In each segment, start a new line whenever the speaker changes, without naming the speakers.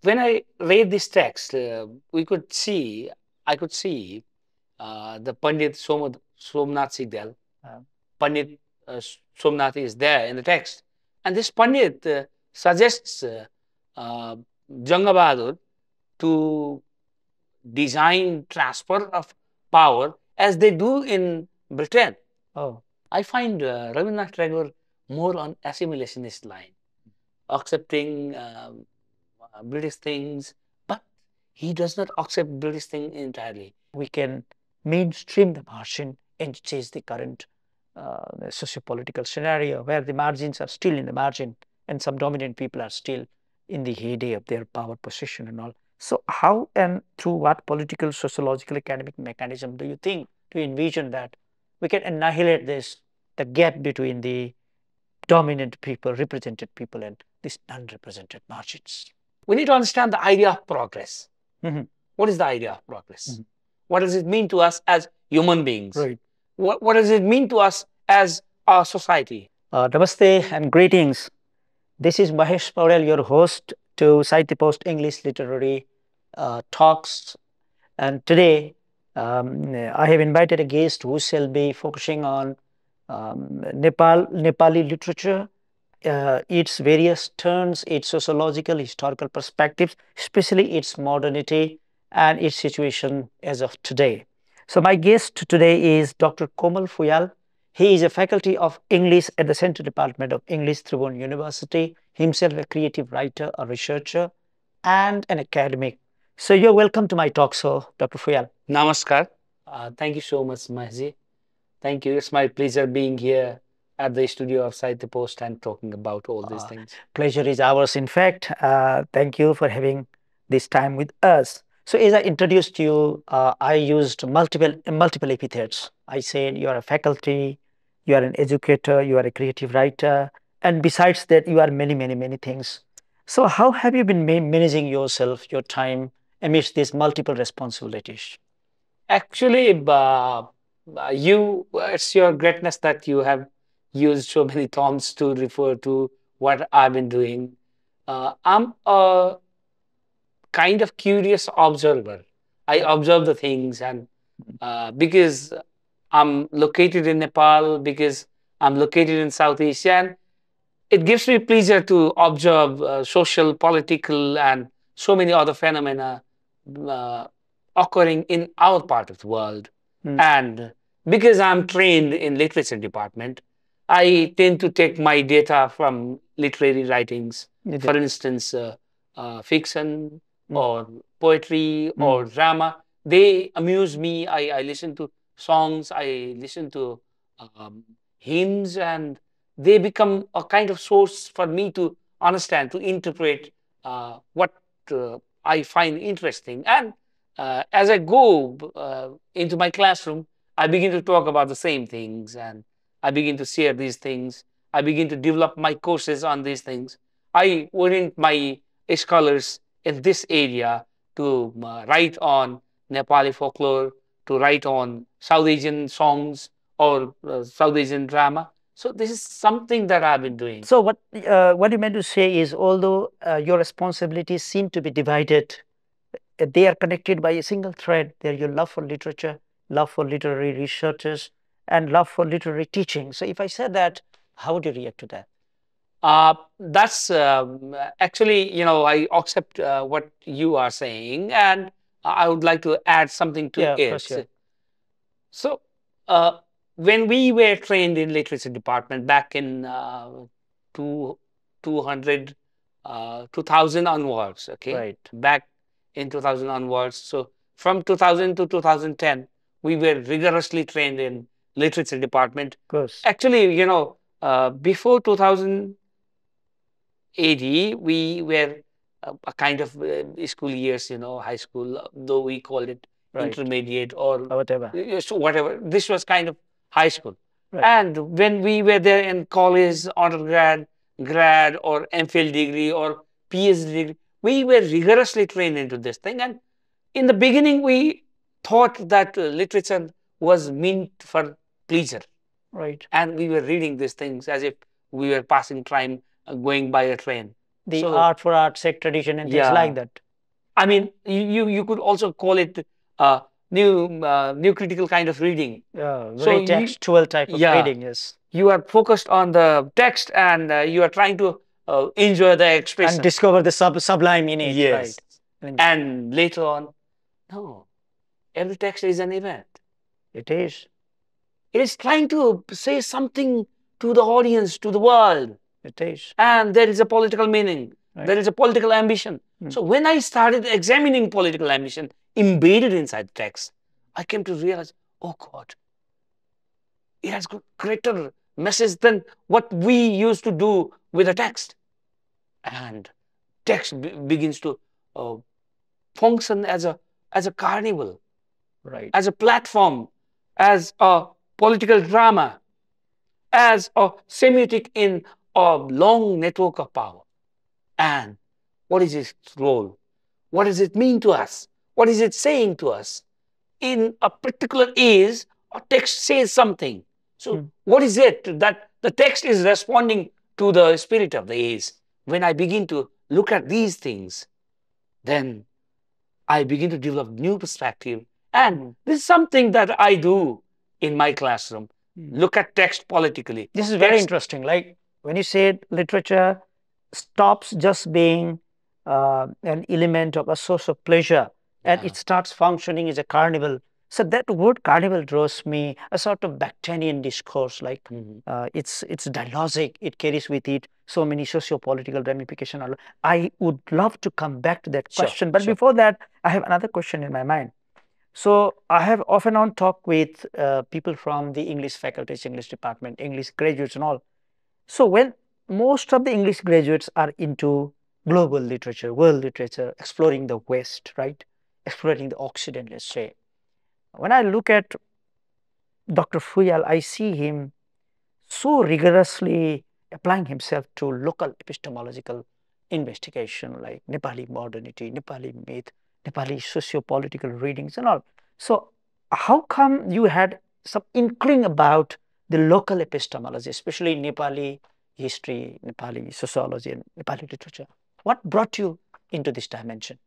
when I read this text, I could see the Pandit Somnath Sigdal. Pandit Somnath is there in the text. And this Pandit suggests uh, Janga Bahadur to design transfer of power as they do in Britain.
Oh,
I find Rabindranath Tagore more on assimilationist line, accepting British things, but he does not accept British thing entirely.
we can mainstream the margin and change the current socio-political scenario where the margins are still in the margin and some dominant people are still in the heyday of their power position and all. So how and through what political, sociological, academic mechanism do you think, do you envision that we can annihilate this, the gap between the dominant people, represented people and these unrepresented margins?
We need to understand the idea of progress.
Mhm.
What is the idea of progress? What does it mean to us as human beings?
Right.
What does it mean to us as a society?
Namaste and greetings. This is Mahesh Phuyal, your host to Sahitya Post English Literary Talks. And today I have invited a guest who shall be focusing on Nepali literature, its various turns, its sociological, historical perspectives, especially its modernity and its situation as of today. So my guest today is Dr. Komal Phuyal. He is a faculty of English at the Central Department of English, Tribhuvan University, himself a creative writer, a researcher, and an academic. So you're welcome to my talk show, Dr. Phuyal.
Namaskar. Thank you so much, Mahji. Thank you. It's my pleasure being here at the studio of Sahitya Post and talking about all these things.
Pleasure is ours, in fact. Thank you for having this time with us. So as I introduced you, I used multiple epithets. I said you are a faculty, you are an educator, you are a creative writer, and besides that, you are many things. So how have you been managing yourself, your time amidst these multiple responsibilities?
Actually, it's your greatness that you have used so many terms to refer to what I've been doing. I'm a kind of curious observer. I observe the things, and because I'm located in Nepal, because I'm located in South Asia, and it gives me pleasure to observe social, political, and so many other phenomena uh, occurring in our part of the world. And because I'm trained in literature department, I tend to take my data from literary writings. For instance, fiction or poetry or drama. They amuse me. I listen to songs. I listen to um, hymns, and they become a kind of source for me to understand, to interpret what I find interesting. And as I go into my classroom, I begin to talk about the same things, and I begin to share these things. I begin to develop my courses on these things. I orient my scholars in this area to write on Nepali folklore, to write on South Asian songs or South Asian drama. So this is something that I've been doing.
So what you meant to say is, although your responsibilities seem to be divided, they are connected by a single thread. They're your love for literature, love for literary researchers, and love for literary teaching. So if I said that, how would you react to that?
That's actually, I accept what you are saying, and I would like to add something to
Yeah, of course,
it.
yeah.
So, when we were trained in literature department back in two, 200, 2000 onwards, okay?
Right.
Back in 2000 onwards. So, from 2000 to 2010, we were rigorously trained in literature department.
Of course.
Actually, before 2000 AD, we were a kind of school years, high school, though we call it
Right.
intermediate or
Whatever.
so whatever. This was kind of high school.
Right.
And when we were there in college, undergrad, grad, or MPhil degree or PhD degree, we were rigorously trained into this thing. And in the beginning, we thought that literature was meant for pleasure.
Right.
And we were reading these things as if we were passing time going by a train.
the art for art, sect tradition, and things like that.
I mean, you could also call it new critical kind of reading.
Very textual type of reading, yes.
You are focused on the text and you are trying to enjoy the expression
and discover the sublime in it,
yes
right?
and later on, no, every text is an event.
It is.
It is trying to say something to the audience, to the world.
It is.
And there is a political meaning. Right. There is a political ambition. So when I started examining political ambition embedded inside text, I came to realize, oh God, it has got greater message than what we used to do with a text. And text begins to function as a carnival,
right,
as a platform, as a political drama, as a semiotic in a long network of power. And what is its role? What does it mean to us? What is it saying to us? In a particular age, a text says something. So what is it that the text is responding to the spirit of the age? When I begin to look at these things, then I begin to develop new perspective. And this is something that I do in my classroom. Look at text politically.
This is very interesting. Like when you said literature stops just being an element of a source of pleasure and it starts functioning as a carnival. So that word carnival draws me a sort of Bakhtinian discourse, like it's dialogic, it carries with it so many socio-political ramifications. I would love to come back to that question, but before that, I have another question in my mind. So I have often on talk with people from the English faculties, English department, English graduates and all. So when most of the English graduates are into global literature, world literature, exploring the West, right? Exploring the Occident, let's say. When I look at Dr. Phuyal, I see him so rigorously applying himself to local epistemological investigation like Nepali modernity, Nepali myth, Nepali socio-political readings and all. So how come you had some inkling about the local epistemology, especially Nepali history, Nepali sociology and Nepali literature? What brought you into this dimension?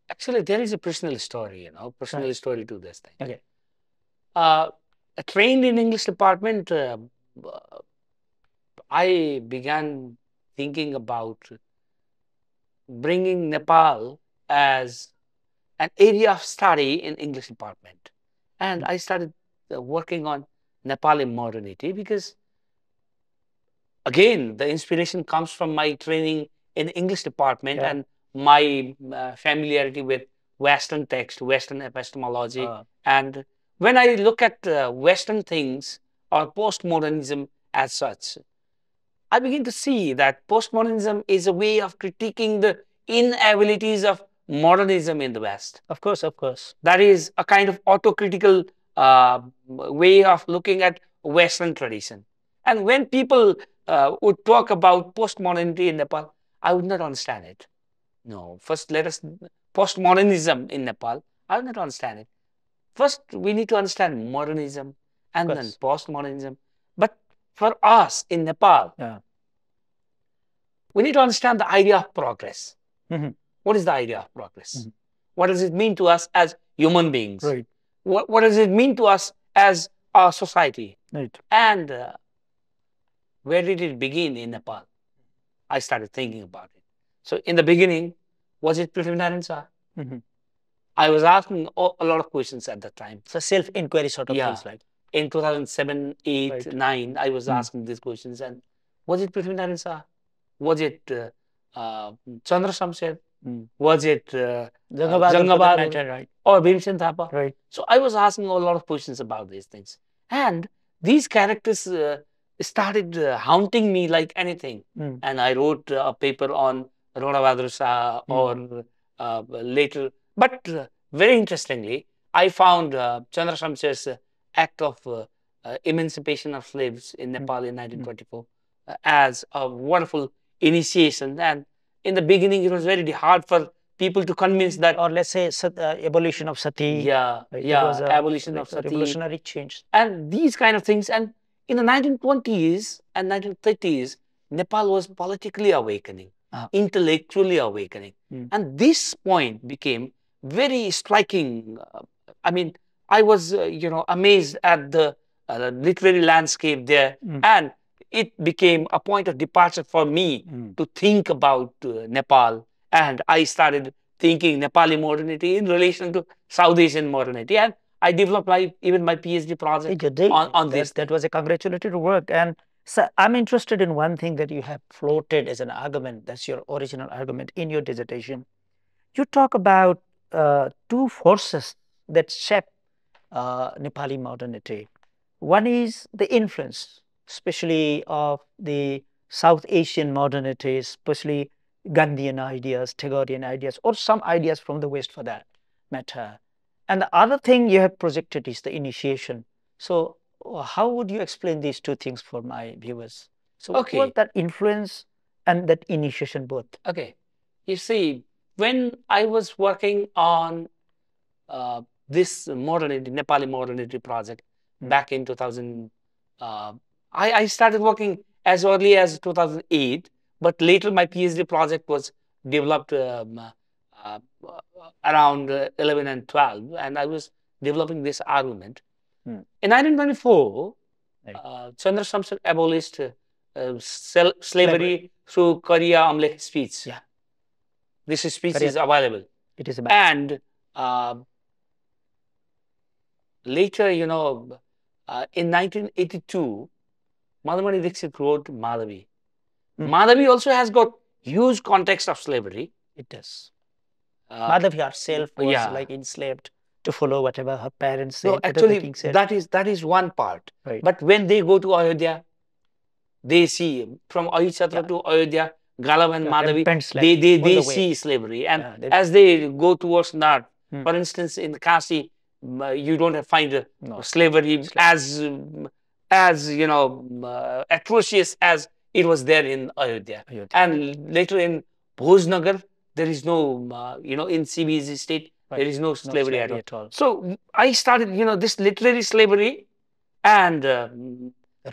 Actually, there is a personal story, personal story to this thing.
Okay.
Trained in English department, I began thinking about bringing Nepal as an area of study in English department. And I started working on Nepali modernity because, again, the inspiration comes from my training in English department and my familiarity with Western text, Western epistemology. And when I look at Western things or postmodernism as such, I begin to see that postmodernism is a way of critiquing the inabilities of modernism in the West.
Of course, of course.
That is a kind of autocritical way of looking at Western tradition. And when people would talk about postmodernity in Nepal, I would not understand it. No, first let us, postmodernism in Nepal, I would not understand it. First, we need to understand modernism and then postmodernism. But for us in Nepal, we need to understand the idea of progress. What is the idea of progress? What does it mean to us as human beings?
Right.
What does it mean to us as a society?
Right.
And where did it begin in Nepal? I started thinking about it. So in the beginning, was it Prithvinarayan Shah? I was asking a lot of questions at that time.
So self-inquiry sort of things, like
in 2007, 8, 9, I was asking these questions. And was it Prithvinarayan Shah? Was it Chandra Shamsher? Was it Jangabahadur,
right,
or Bhimsen Thapa?
Right.
So I was asking a lot of questions about these things. And these characters started haunting me like anything. And I wrote a paper on Rangabahadur Shah or later. But very interestingly, I found Chandra Shamsher's act of emancipation of slaves in Nepal in 1924 as a wonderful initiation. And in the beginning, it was very hard for people to convince that,
or let's say abolition of sati.
Abolition of sati,
revolutionary change,
and these kind of things. And in the 1920s and 1930s, Nepal was politically awakening. intellectually awakening. And this point became very striking. I mean, I was, amazed at the literary landscape there. And it became a point of departure for me to think about Nepal. And I started thinking Nepali modernity in relation to South Asian modernity. And I developed even my PhD project on this.
That was a congratulatory work. And so I'm interested in one thing that you have floated as an argument. That's your original argument in your dissertation. You talk about two forces that shape Nepali modernity. One is the influence, especially of the South Asian modernity, especially Gandhian ideas, Tagorean ideas, or some ideas from the West for that matter. And the other thing you have projected is the initiation. So, how would you explain these two things for my viewers? So, what that influence and that initiation both?
Okay. You see, when I was working on this modernity, Nepali modernity project back in 2000, I started working as early as 2008, but later my PhD project was developed uh, around 11 and 12, and I was developing this argument. In 1924, Chandra Samsat abolished slavery through Kariya Amlekh speech.
Yeah.
This speech is available.
It is
And later, in 1982, Madhavani Dixit wrote Madhavi. Madhavi also has got huge context of slavery.
It does. Madhavi herself was
yeah.
like enslaved to follow whatever her parents said.
No,
whatever the
actually,
king said.
that is one part.
Right.
But when they go to Ayodhya, they see from Ayutthaya to Ayodhya, Galab and Madhavi, they see slavery. And as they go towards north, for instance, in Kasi, you don't find slavery as atrocious as it was there in Ayodhya. And later in Bhojnagar, there is no, in CBZ state, there is no slavery at all. So I started, this literary slavery and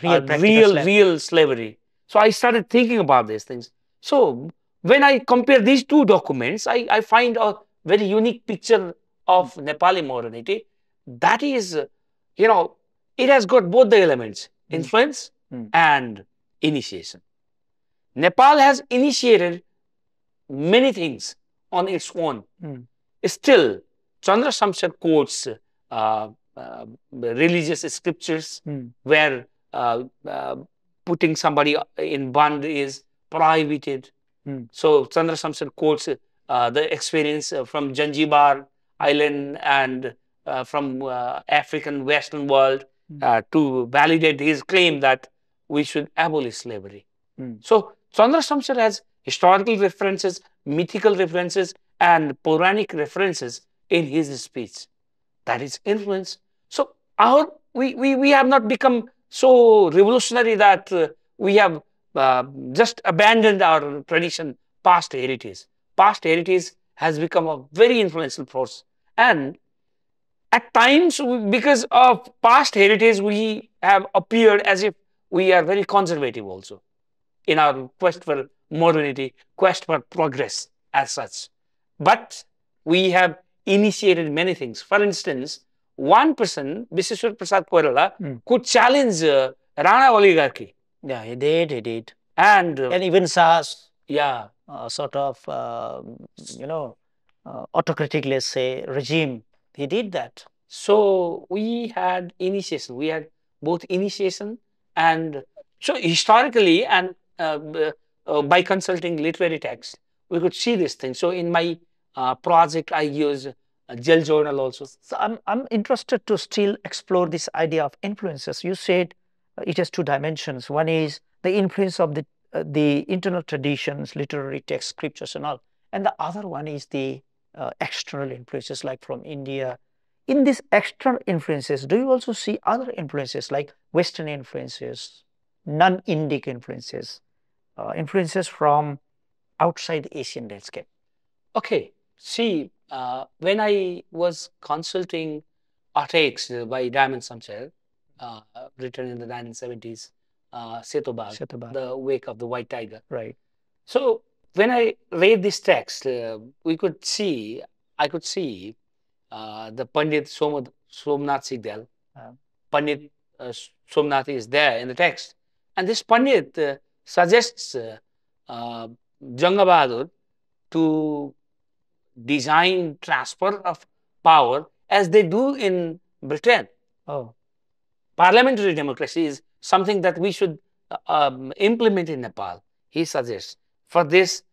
real slavery. So I started thinking about these things. So when I compare these two documents, I find a very unique picture of Nepali modernity. That is, it has got both the elements, influence and initiation. Nepal has initiated many things on its own. Still, Chandra Samsat quotes religious scriptures where putting somebody in bond is prohibited. So Chandra Samsat quotes the experience from Zanzibar Island and from African Western world to validate his claim that we should abolish slavery. So Chandra Samsat has historical references, mythical references, and Puranic references in his speech. That is influence. So we have not become so revolutionary that we have just abandoned our tradition, past heritage. Past heritage has become a very influential force. And at times, because of past heritage, we have appeared as if we are very conservative also in our quest for modernity, quest for progress as such. But we have initiated many things. For instance, one person, Visweswar Prasad Koirala, could challenge Rana oligarchy.
Yeah, he did.
And
even SARS,
yeah,
sort of, autocratic, let's say, regime, he did that.
So we had initiation. We had both initiation and so historically and by consulting literary texts, we could see this thing. So in my project, I use a Gel journal also.
So I'm interested to still explore this idea of influences. You said it has two dimensions. One is the influence of the internal traditions, literary texts, scriptures, and all, and the other one is the external influences, like from India. In these external influences, do you also see other influences like Western influences, non-Indic influences, influences from outside the Asian landscape?
Okay, see, when I was consulting Archaics by Diamond Samsel, written in the 1970s, Setobag, the wake of the white tiger.
Right.
So when I read this text, I could see the Pandit Somnath Sigdal. Pandit Somnath is there in the text. And this Pandit suggests Janga Bahadur to design transfer of power as they do in Britain.
Oh,
Parliamentary democracy is something that we should implement in Nepal, he suggests. For this,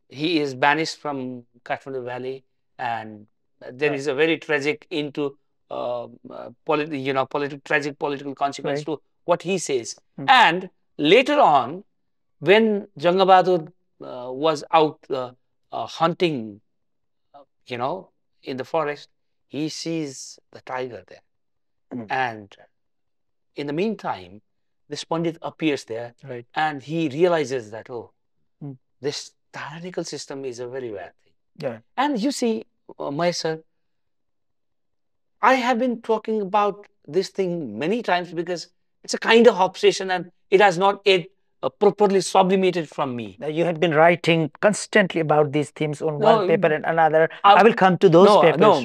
he is banished from Kathmandu Valley, and there is a very tragic into tragic political consequence to what he says. And later on, when Janga Bahadur was out hunting, in the forest, he sees the tiger there. And in the meantime, this Pandit appears there, and he realizes that, this tyrannical system is a very bad thing.
yeah.
And you see, myself, I have been talking about this thing many times because it's a kind of obsession and it has not yet properly sublimated from me.
You had been writing constantly about these themes on
No,
one paper and another. I will come to those
no,
papers.
no,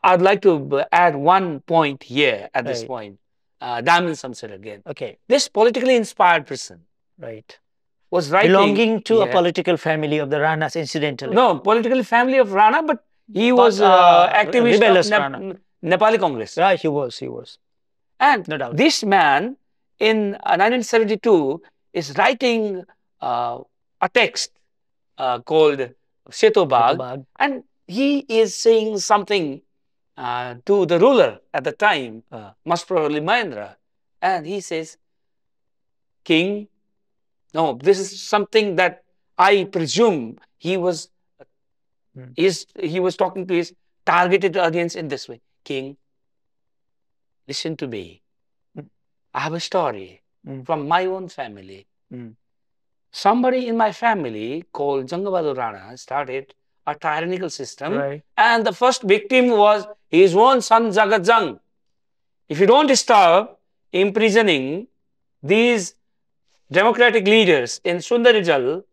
I'd like to add one point here at this point. Damil Samsar again.
Okay.
This politically inspired person was writing.
Belonging to a political family of the Ranas, incidentally.
No, political family of Rana, but he was activist
rebellious
of
Rana.
Nepali Congress.
Yeah, he was.
And
no doubt.
This man in 1972 is writing a text called Seto Bagh, and he is saying something to the ruler at the time, most probably Mahendra, and he says, King, no, this is something that I presume he was talking to his targeted audience in this way. King, listen to me. I have a story from my own family. Somebody in my family called Janga Bahadur Rana started a tyrannical system, and the first victim was his own son Jagat Jang. If you don't stop imprisoning these democratic leaders in Sundarijal,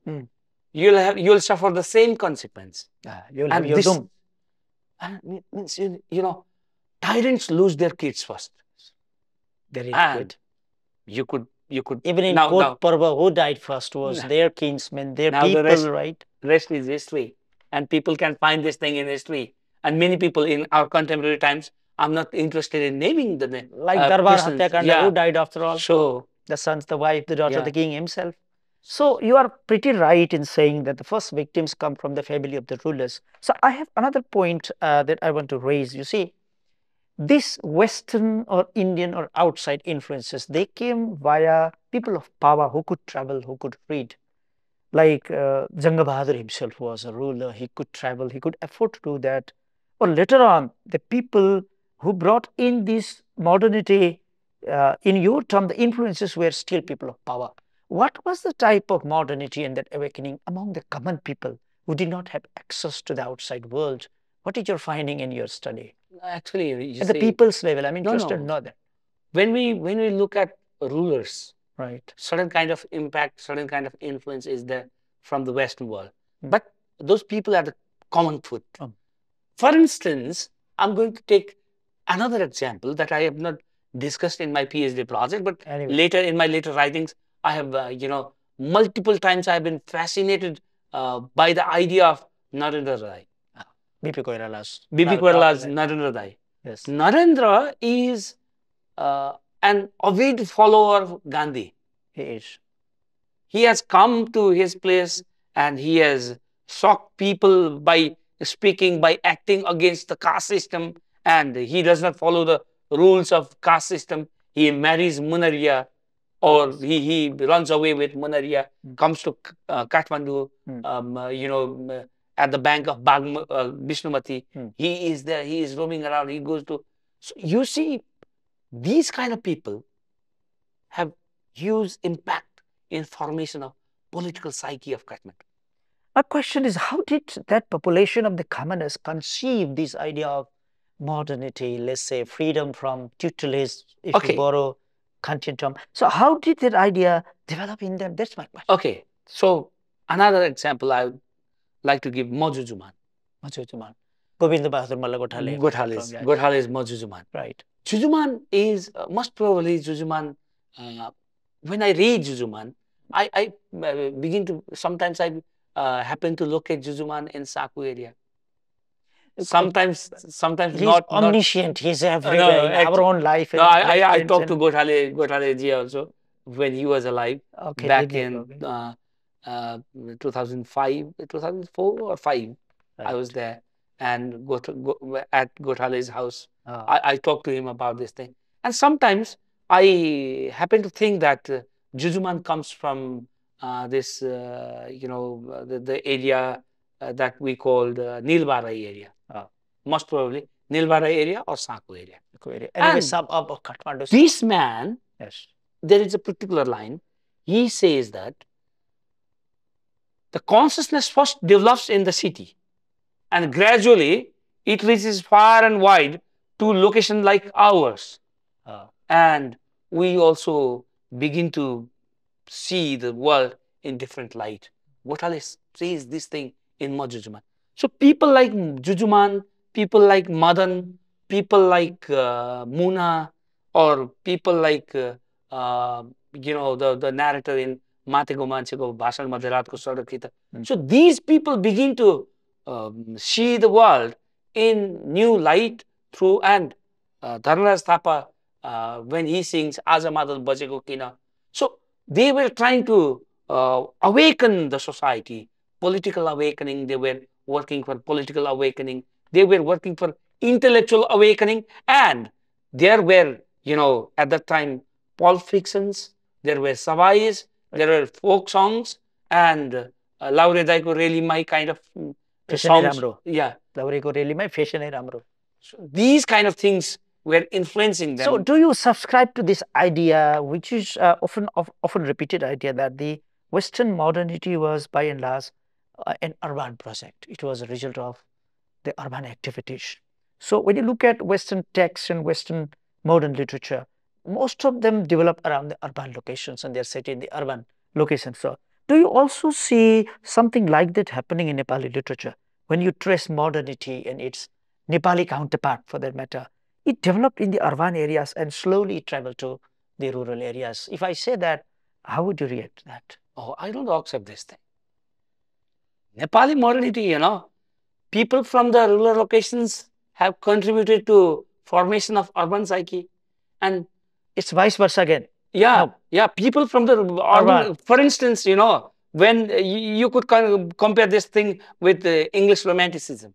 you'll suffer the same consequence.
You'll have your doom.
Means, tyrants lose their kids first.
Very good.
You could
even in Kot Parva, who died first was their kinsmen, their people,
the rest is history, and people can find this thing in history. And many people in our contemporary times, I'm not interested in naming the name.
Like Darbar Hatyakanda, who died after all?
So
the sons, the wife, the daughter, the king himself. So you are pretty right in saying that the first victims come from the family of the rulers. So I have another point that I want to raise. You see, this Western or Indian or outside influences, they came via people of power who could travel, who could read. Like Janga Bahadur himself was a ruler, he could travel, he could afford to do that. Or later on, the people who brought in this modernity, in your term, the influences were still people of power. What was the type of modernity and that awakening among the common people who did not have access to the outside world? What is your finding in your study?
Actually,
at the people's level, I'm interested to know that.
When we look at rulers,
right,
certain kind of impact, certain kind of influence is there from the Western world. But those people are the common foot. For instance, I'm going to take another example that I have not discussed in my PhD project, but later in my later writings, I have, multiple times I have been fascinated by the idea of Narendra Rai.
BP Koirala's
Narendra Rai.
Yes.
Narendra is an avid follower of Gandhi.
He is.
He has come to his place and he has shocked people by speaking, by acting against the caste system, and he does not follow the rules of caste system. He marries Munaria, or he runs away with Munaria, comes to Kathmandu, at the bank of Vishnumati. He is there, he is roaming around, he goes to... So you see, these kind of people have huge impact in formation of political psyche of Kathmandu.
My question is, how did that population of the commoners conceive this idea of modernity, let's say freedom from tutelage, if you borrow Kantian term? So how did that idea develop in them? That's my question.
Okay, so Another example I would like to give Mojujuman.
Majujuman. Govinda Bahadur Malla Gothale.
Gothale's Mojujuman.
Right.
Jujuman is most probably Jujuman. Uh, when I read Jujuman, I begin to sometimes I happen to look at Jujuman in Saku area. Sometimes
He's
not
omniscient. He's
no,
everywhere in our own life.
no, I talked to Gothale ji also when he was alive
Okay,
back
did
in 2005, 2004 or 5. I was there and at Gothale's house. I talked to him about this thing. And sometimes I happen to think that Jujuman comes from this, the area that we called Nilbarai area. Most probably Nilbarai area or Saku area.
Anyway,
And
suburb of Kathmandu.
this man,
Yes.
there is a particular line. He says that the consciousness first develops in the city and gradually it reaches far and wide to location like ours. And we also begin to see the world in different light. Gothale says this thing in Jujuman. So people like Jujuman, people like Madan, people like Muna, or people like the narrator in Matego Manchego Bhasan Madharatko Sadakita. So these people begin to see the world in new light through and Dharmaraj Thapa when he sings Aja Madal Bajeko Kina. So they were trying to awaken the society, political awakening. They were working for political awakening. They were working for intellectual awakening. And there were, at that time, pulp fictions, there were savais, there were folk songs, and Laure Daiko really my kind of songs. Yeah.
Laure ko really my fashion ramro.
So these kind of things were influencing them.
So do you subscribe to this idea, which is often repeated idea, that the Western modernity was by and large an urban project? It was a result of the urban activities. So when you look at Western texts and Western modern literature, most of them develop around the urban locations and they're set in the urban locations. So do you also see something like that happening in Nepali literature? When you trace modernity and its Nepali counterpart for that matter, it developed in the urban areas and slowly traveled to the rural areas. If I say that, how would you react to that?
Oh, I don't accept this thing. Nepali modernity, people from the rural locations have contributed to formation of urban psyche. And
it's vice versa again.
Yeah, yeah. People from the urban, for instance, when you could kind of compare this thing with the English Romanticism.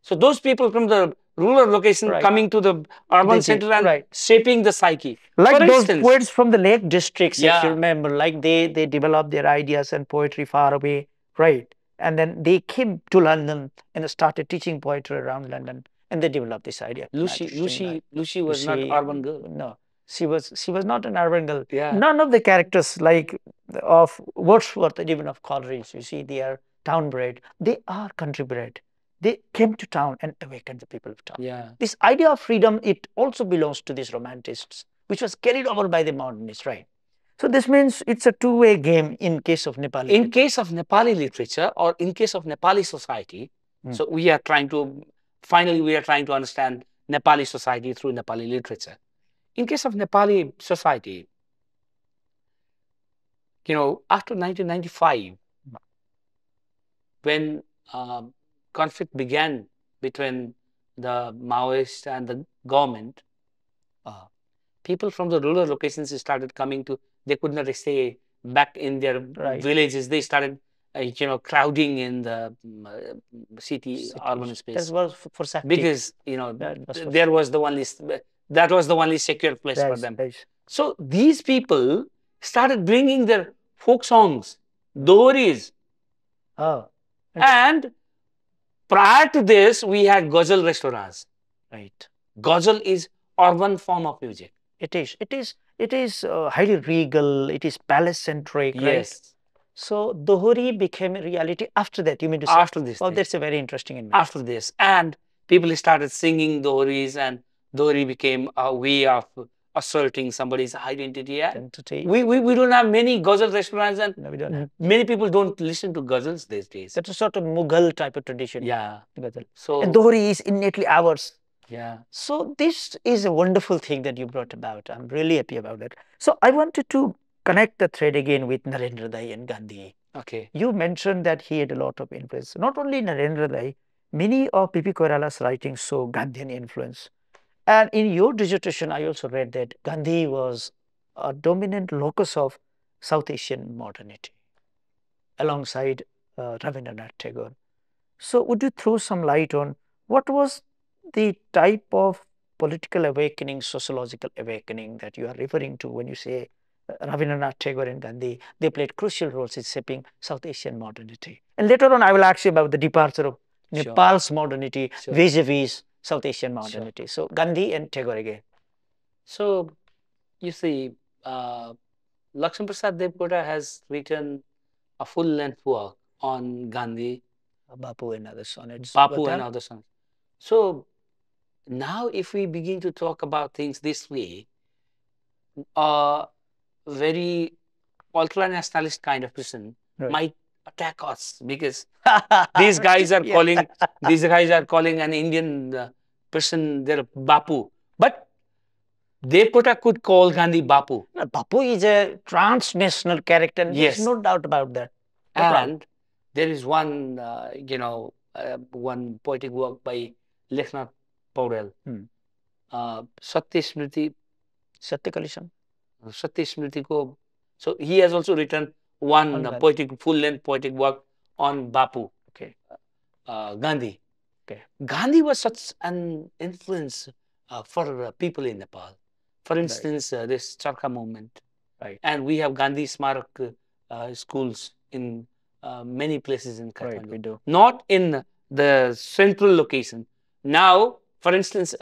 So those people from the rural location coming to the urban center and shaping the psyche.
Like those poets from the Lake districts, if you remember, like they developed their ideas and poetry far away, right? And then they came to London and started teaching poetry around London, and they developed this idea.
Lucy was not urban girl.
No, she was not an urban girl.
Yeah.
None of the characters like of Wordsworth and even of Coleridge, you see, they are town bred. They are country bred. They came to town and awakened the people of town.
Yeah.
This idea of freedom, it also belongs to these romanticists, which was carried over by the modernists, right? So this means it's a two-way game in case of Nepali.
In case of Nepali literature or in case of Nepali society, so we are trying to understand Nepali society through Nepali literature. In case of Nepali society, after 1995, when conflict began between the Maoists and the government, people from the rural locations started coming to, they could not stay back in their villages. They started, crowding in the city, urban space.
That was for safety.
Because, that was the only secure place for them. So these people started bringing their folk songs, doris. And prior to this, we had ghazal restaurants.
Right.
Ghazal is urban form of music.
It is highly regal. It is palace-centric, right?
Yes.
So Dohori became a reality after that. You mean to say?
After this.
Well, that's a very interesting insight.
After this, and people started singing Dohoris, and Dohori became a way of asserting somebody's identity. And
Identity.
we don't have many ghazal restaurants, and
No, we don't have.
many people don't listen to ghazals these days.
That's a sort of Mughal type of tradition.
Yeah.
Ghazal.
So
And Dohri is innately ours.
yeah.
So this is a wonderful thing that you brought about. I'm really happy about it. So I wanted to connect the thread again with Narendra Dai and Gandhi.
Okay.
You mentioned that he had a lot of influence. Not only Narendra Dai, many of P.P. Koirala's writings show Gandhian influence. And in your dissertation, I also read that Gandhi was a dominant locus of South Asian modernity alongside Rabindranath Tagore. So would you throw some light on what was the type of political awakening, sociological awakening that you are referring to when you say Rabindranath Tagore and Gandhi, they played crucial roles in shaping South Asian modernity. And later on, I will ask you about the departure of Nepal's modernity vis-a-vis South Asian modernity. So Gandhi and Tagore again.
So you see, Lakshman Prasad Devkota has written a full-length work on Gandhi,
Bapu and other sonnets.
Bapu and other sonnets. So now, if we begin to talk about things this way, a very ultra-nationalist kind of person might attack us, because these guys are calling an Indian person their Bapu. But Devkota could call Gandhi Bapu.
Bapu is a transnational character, and there's no doubt about that.
And there is one, one poetic work by Leknath Paurel, Satya Smriti.
Satya Kalisham.
Satya Smriti ko. So he has also written one full-length poetic work on Bapu. Okay. Gandhi. Okay. Gandhi was such an influence for people in Nepal. For instance, this Charkha movement. Right. And we have Gandhi Smarak schools in many places in Kathmandu. Right, we do. Not in the central location. Now, for instance,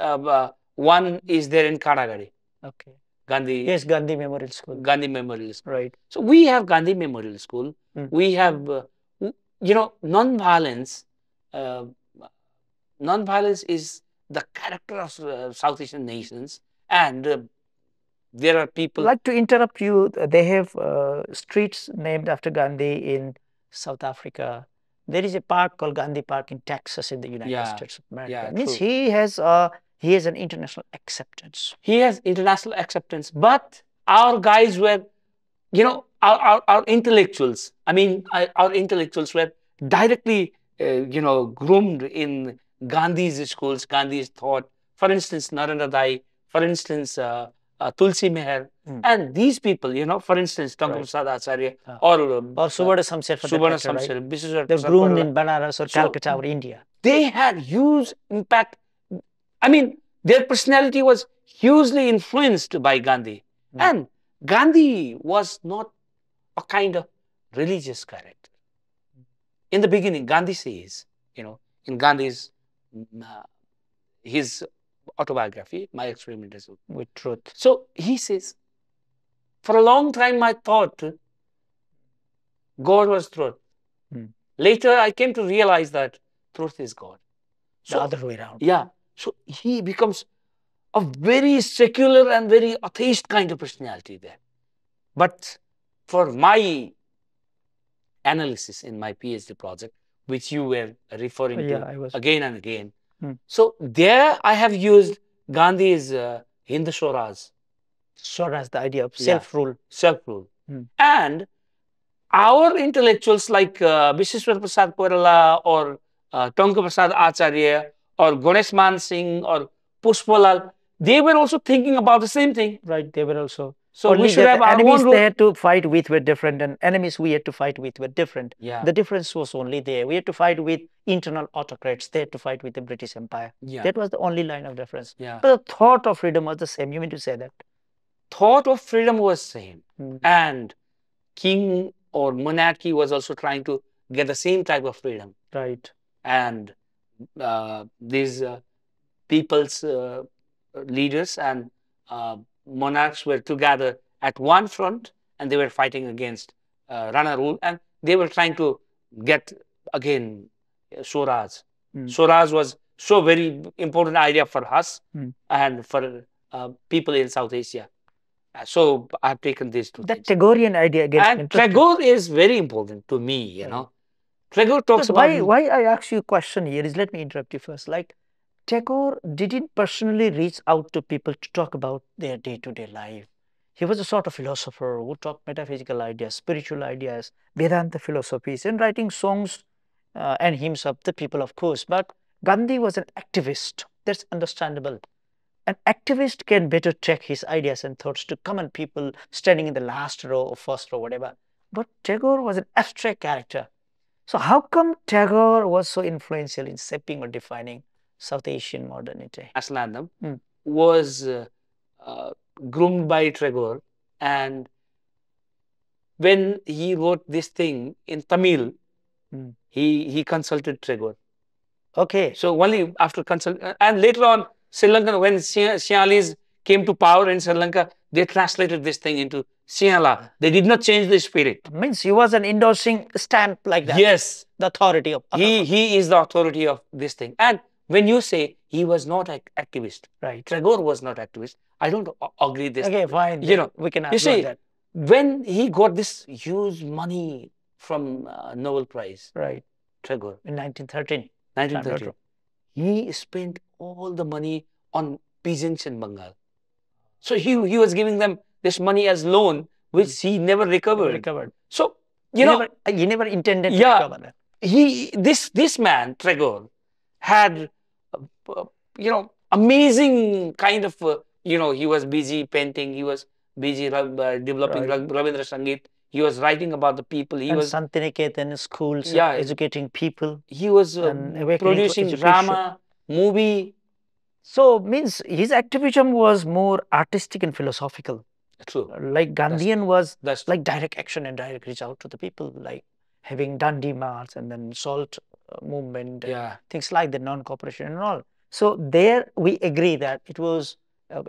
one is there in Karagari. Okay. Gandhi.
Yes, Gandhi Memorial School.
Gandhi Memorial School. Right. So we have Gandhi Memorial School. We have, non-violence. Non-violence is the character of South Asian nations, and there are people.
I'd like to interrupt you. They have streets named after Gandhi in South Africa. There is a park called Gandhi Park in Texas in the United States of America. Yeah, means he has an international acceptance.
He has international acceptance, but our guys were, our intellectuals. I mean, our intellectuals were directly, groomed in Gandhi's schools, Gandhi's thought. For instance, Narendra Dai. For instance, Tulsi Meher, and these people, for instance, Tanka Prasad Acharya or
Suvarna Samsher for
Suvarna Samsher,
they're groomed in Banaras or Calcutta or India.
They had huge impact. I mean, their personality was hugely influenced by Gandhi. And Gandhi was not a kind of religious character. In the beginning, Gandhi says, in Gandhi's, his autobiography, My Experiment with Truth. So he says, for a long time I thought God was truth. Later I came to realize that truth is God.
So, the other way around.
Yeah. So he becomes a very secular and very atheist kind of personality there. But for my analysis in my PhD project, which you were referring to again and again, so there I have used Gandhi's Hind Swaraj.
Swaraj, the idea of self-rule.
Self-rule. And our intellectuals like Visheshwar Prasad Koirala or Tanka Prasad Acharya or Ganesh Man Singh or Pushpalal, they were also thinking about the same thing.
Right, they were also.
So we should have our
enemies
own
they had to fight with were different, and enemies we had to fight with were different.
Yeah.
The difference was only there. We had to fight with internal autocrats. They had to fight with the British Empire.
Yeah.
That was the only line of difference.
Yeah.
But the thought of freedom was the same. You mean to say that?
Thought of freedom was same. And king or monarchy was also trying to get the same type of freedom.
Right.
And these people's leaders and monarchs were together at one front, and they were fighting against Rana rule, and they were trying to get again Swaraj. Swaraj was so very important idea for us and for people in South Asia. So I've taken these two
That
things.
Tagorean idea again.
And Tagore is very important to me, you know. Tagore talks
Because
about
why I ask you a question here is, let me interrupt you first. Like, Tagore didn't personally reach out to people to talk about their day-to-day life. He was a sort of philosopher who talked metaphysical ideas, spiritual ideas, Vedanta philosophies, and writing songs and hymns of the people, of course. But Gandhi was an activist. That's understandable. An activist can better take his ideas and thoughts to common people standing in the last row or first row, whatever. But Tagore was an abstract character. So how come Tagore was so influential in shaping or defining South Asian modernity?
Aslanam was groomed by Tagore, and when he wrote this thing in Tamil, he consulted Tagore.
Okay.
So only after consult, and later on, Sri Lanka, when Sinhalese came to power in Sri Lanka, they translated this thing into Sinhala. They did not change the spirit.
Means he was an endorsing stamp like that.
Yes,
The authority of
he is the authority of this thing. And when you say he was not activist,
right.
Tagore was not activist. I don't agree this.
Okay, fine.
You know,
we can
you
argue
see,
that.
when he got this huge money from Nobel Prize,
Right.
Tagore,
In 1913.
1913, he spent all the money on peasants in Bengal. So he was giving them this money as loan, which he never recovered. So you know,
he never intended to
yeah,
recover that.
This man Tagore had you know, amazing kind of you know, he was busy painting, he was busy developing Rabindra Sangeet. He was writing about the people. He
And
was
Santiniketan schools,
yeah,
educating people.
he was
and awakening for
producing
education.
drama, movie.
So means his activism was more artistic and philosophical.
True.
Like Gandhian was
That's
like direct action and direct reach out to the people, like having Dandi March and then Salt movement,
yeah,
things like the non-cooperation and all. So there we agree that it was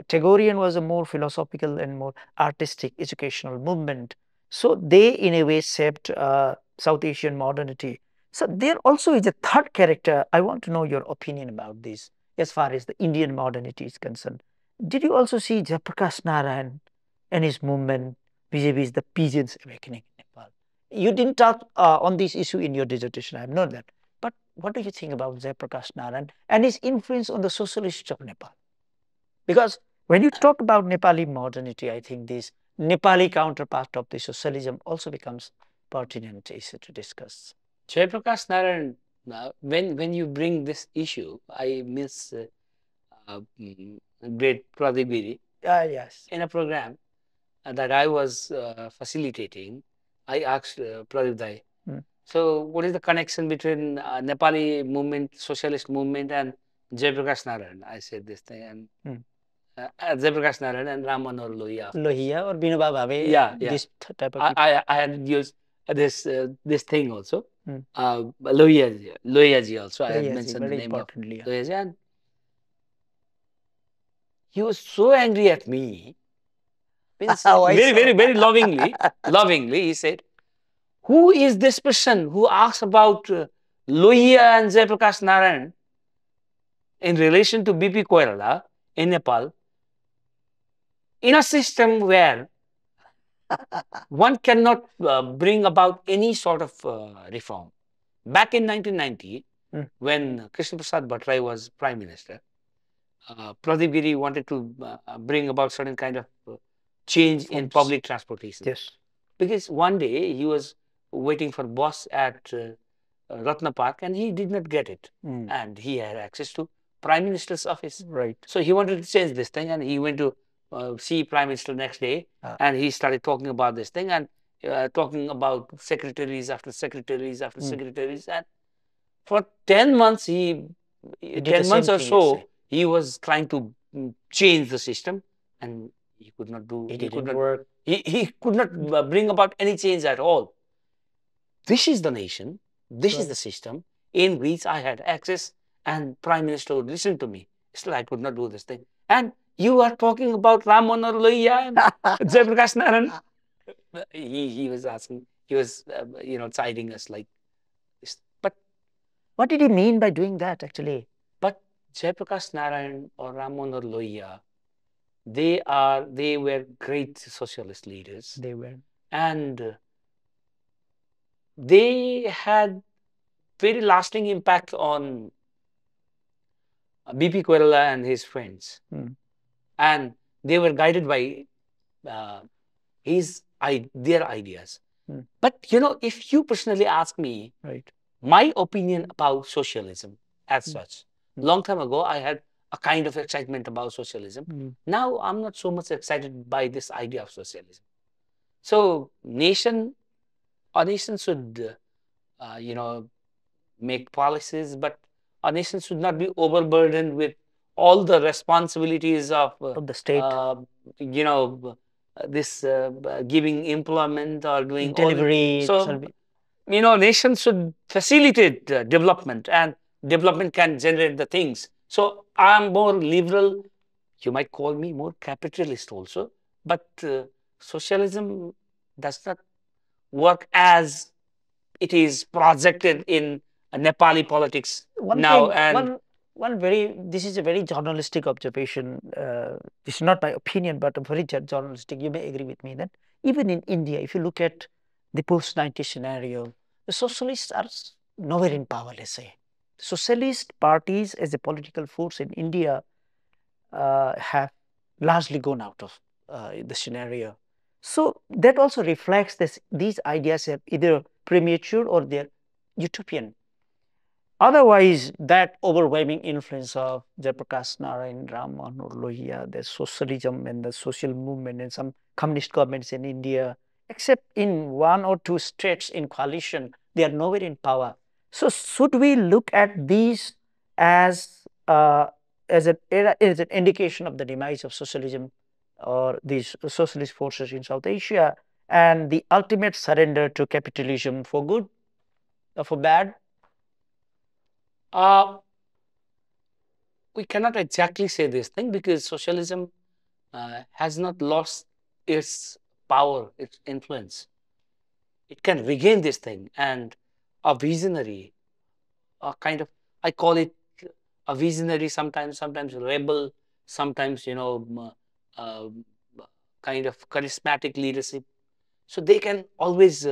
Tagorean was a more philosophical and more artistic educational movement. So they in a way shaped South Asian modernity. So there also is a third character. I want to know your opinion about this as far as the Indian modernity is concerned. Did you also see Jayaprakash Narayan and his movement vis-a-vis the peasants awakening in Nepal? You didn't talk on this issue in your dissertation, I have known that. But what do you think about Jayaprakash Narayan and his influence on the socialists of Nepal? Because when you talk about Nepali modernity, I think this Nepali counterpart of the socialism also becomes pertinent issue to discuss.
Jayaprakash Narayan. When you bring this issue, I miss great Pradeep Giri.
Yes.
In a program that I was facilitating, I asked Pradeep Dai, so what is the connection between Nepali movement, socialist movement, and Jayaprakash Narayan? I said this thing, and Jayaprakash Narayan and Ram Manohar Lohia.
Lohia or Binoba Bhave.
Yeah.
This type of
I had used this thing also. Lohia ji also. I had mentioned the name of Lohia ji, and he was so angry at me. Very lovingly, he said, who is this person who asks about Lohia and Jayaprakash Narayan in relation to BP Koirala in Nepal, in a system where one cannot bring about any sort of reform. Back in 1990, when Krishna Prasad Bhattarai was Prime Minister, Pradeep Giri wanted to bring about certain kind of change in public transportation.
Yes.
Because one day he was waiting for bus at Ratna Park and he did not get it. And he had access to Prime Minister's office.
Right.
So he wanted to change this thing and he went to see Prime Minister next day and he started talking about this thing and talking about secretaries after secretaries after secretaries. And for 10 months, 10 months or so, he was trying to change the system and he could not do, he could not work. He could not bring about any change at all. This is the nation, this is the system in which I had access and Prime Minister would listen to me. Still, I could not do this thing. And you are talking about Ram Manohar Lohia and Jayaprakash Narayan. He was asking, he was, chiding us like this. But
what did he mean by doing that actually?
But Jayaprakash Narayan or Ram Manohar Lohia they were great socialist leaders,
They were.
and they had very lasting impact on BP Koirala and his friends,
Mm.
and they were guided by uh, their ideas.
Mm.
But if you personally ask me
Right.
my opinion about socialism as
Mm.
such,
Mm.
long time ago I had a kind of excitement about socialism.
Mm.
Now I'm not so much excited by this idea of socialism. So a nation should make policies, but a nation should not be overburdened with all the responsibilities of
Of the state.
uh, you know this giving employment or doing all this.
Delivery.
So nations should facilitate development, and development can generate the things. So I'm more liberal. You might call me more capitalist also, but socialism does not work as it is projected in Nepali politics
One
now.
thing,
And
one very, this is a very journalistic observation. This is not my opinion, but a very journalistic. You may agree with me that even in India, if you look at the post-90 scenario, the socialists are nowhere in power, let's say. Socialist parties as a political force in India have largely gone out of the scenario. So that also reflects this, these ideas are either premature or they're utopian. Otherwise, that overwhelming influence of Jayaprakash Narayan, Ram Manohar Lohia, the socialism and the social movement and some communist governments in India, except in one or two states in coalition, they are nowhere in power. So should we look at these as as an indication of the demise of socialism or these socialist forces in South Asia and the ultimate surrender to capitalism for good or for bad?
uh, we cannot exactly say this thing because socialism has not lost its power, its influence. It can regain this thing, and a visionary, a kind of, I call it a visionary, sometimes rebel, sometimes kind of charismatic leadership. So they can always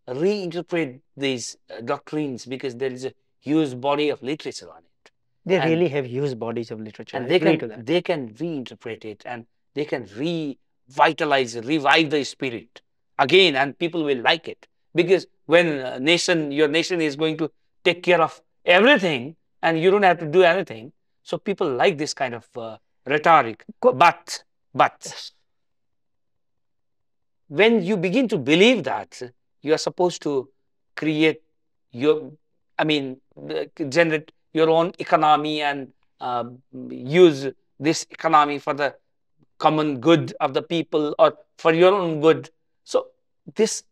reinterpret these doctrines because there is a huge body of literature on it,
They
and
really have huge bodies of literature. I
and they
agree
can
to that.
they can reinterpret it, and they can revitalize, revive the spirit again, and people will like it because when your nation is going to take care of everything and you don't have to do anything, so people like this kind of rhetoric. But
Yes.
when you begin to believe that you are supposed to create your, I mean, generate your own economy and uh, use this economy for the common good of the people or for your own good. So this,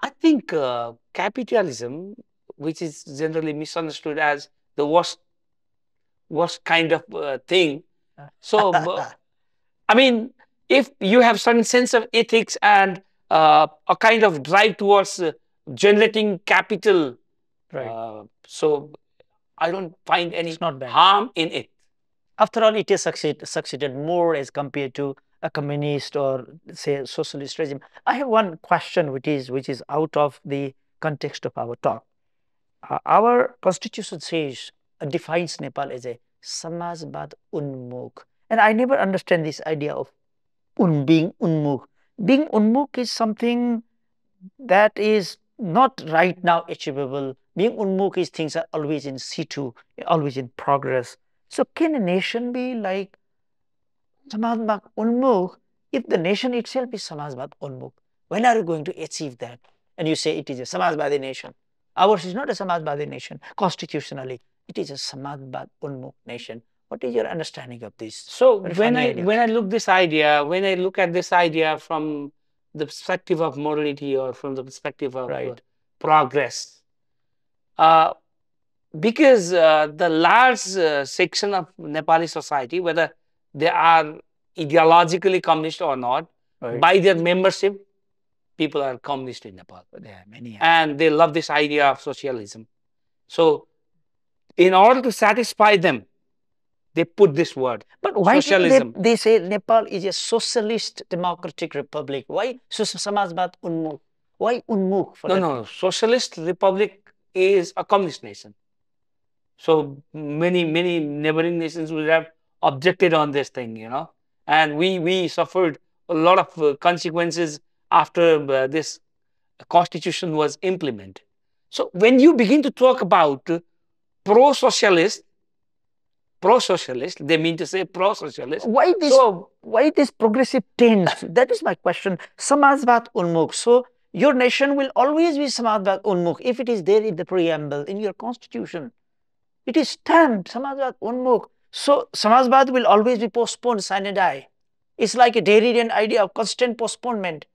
I think capitalism, which is generally misunderstood as the worst kind of thing. So I mean, if you have certain sense of ethics and a kind of drive towards generating capital,
Right.
so I don't find
It's
any
not bad.
harm in it.
After all, it is succeeded more as compared to a communist or say socialist regime. I have one question which is out of the context of our talk. Our constitution says defines Nepal as a Samajbad Unmukh. And I never understand this idea of being Unmukh. Being Unmukh is something that is not right now achievable. Being Unmukh is things are always in situ, always in progress. So can a nation be like Samajbad Unmukh if the nation itself is Samajbad Unmukh? When are you going to achieve that? And you say it is a Samajbadi nation. Ours is not a Samajbadi nation. Constitutionally, it is a Samajbad Unmukh nation. What is your understanding of this?
So
Very
when
funny
I
idea.
when I look this idea, when I look at this idea from the perspective of modernity or from the perspective of
Right.
progress, uh, because the large section of Nepali society, whether they are ideologically communist or not,
Right.
by their membership, people are communist in Nepal,
There are many.
and they love this idea of socialism. So, in order to satisfy them, they put this word,
But why
socialism.
they say Nepal is a socialist democratic republic? Why Samajwad Unmukh? Why Unmukh for
No,
that?
no, Socialist Republic is a communist nation. So many neighboring nations would have objected on this thing, and we suffered a lot of consequences after this constitution was implemented. So when you begin to talk about pro-socialist, pro-socialist, they mean to say pro-socialist.
Why this progressive tense? That is my question. Samajwad Unmukh. So your nation will always be Samajwad Unmukh if it is there in the preamble in your constitution. It is stamped Samajwad Unmukh. So Samajwad will always be postponed, sine die. It's like a Derridean idea of constant postponement.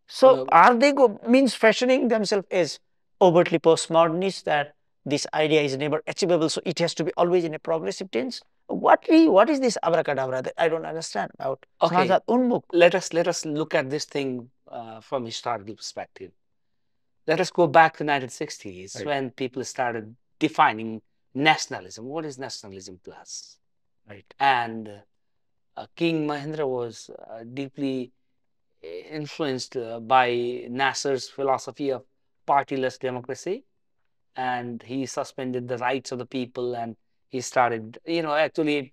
So are they means fashioning themselves as overtly postmodernist that this idea is never achievable, so it has to be always in a progressive tense? What is this abracadabra that I don't understand about
Okay,
Samajwad Unmukh?
let us look at this thing from historical perspective. Let us go back to 1960s when people started defining nationalism. What is nationalism to us?
Right.
And King Mahendra was deeply influenced by Nasser's philosophy of partyless democracy, and he suspended the rights of the people, and he started, actually,